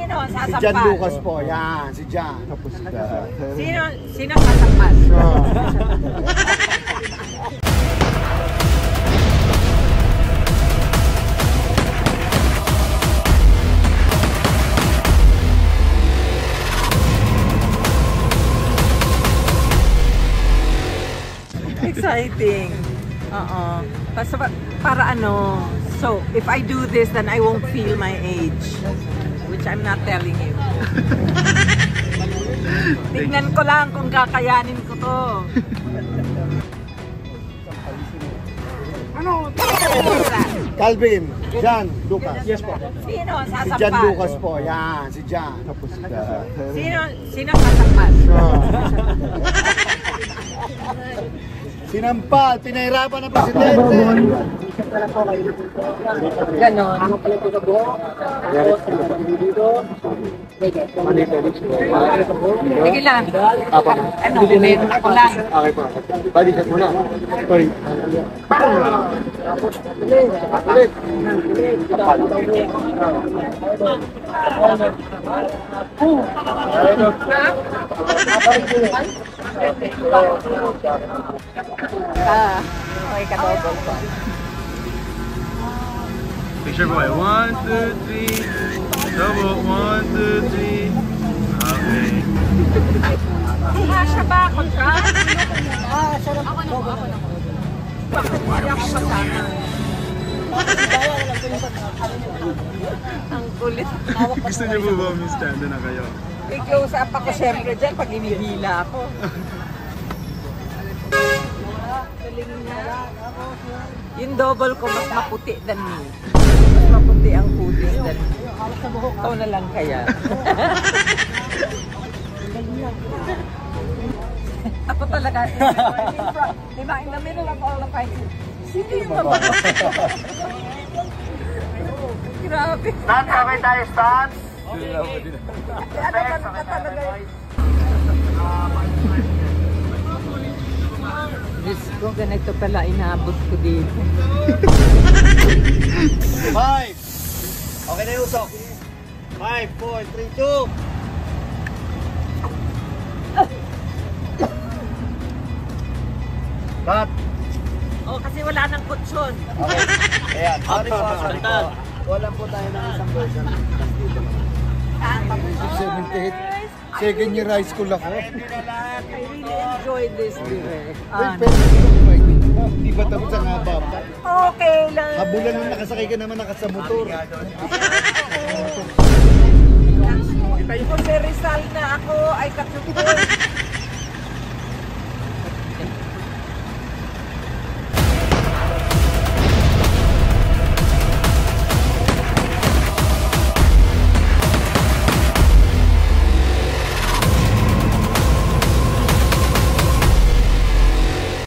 Sino ang Si sasampas? Jan Lucas po, yan, si Jan. Tapos Sino sasampas? Exciting. Para ano, so if I do this, then I won't feel my age. Which I'm not telling you. Tignan ko lang kung kakayanin ko to. Ano? Calvin, Jan Lucas. Yes po. Sino ang Si sasampas? Jan Lucas po, yan, si Jan. Tapos Sino sasampas? Sinampal, pinahirapan ng presidente. Ganon. Sige lang. Ano, meron ako lang. Okay po. Bali set muna. Sorry. Ulit. Okay, kadobol ko. Picture boy, 1, 2, 3. Double, 1, 2, 3. Okay. Kasha ba ako dyan? Ako na. Bakit hindi ako kasama? Ang kulit. Gusto niyo po ba Miss Tanda na kayo? I-close up ako syempre dyan pag inihila ako. Galing niya. Yung double ko mas maputi than me. Mas maputi ang kutis than me. Ikaw na lang kaya. Ako talaga. Diba, in the middle of all the fighting. Sino yung mabago? Grabe. Stand, kami tayo, stand. Ano ka talaga yun? Diyos ko, ganito pala inabot ko dito. 5. Okay na yung usok. 5, 4, 3, 2. Cut. Oh, kasi wala nang kutsyon. Okay. Ayan. Sorry po, sorry po. Wala po tayo ng isang version. Second year high school ako. I really enjoyed this direct. Hindi ba tapos ang haba? Okay lang. Habulan nung nakasakay ka naman nakasamotor. Kung may Rizal na ako ay katutulog.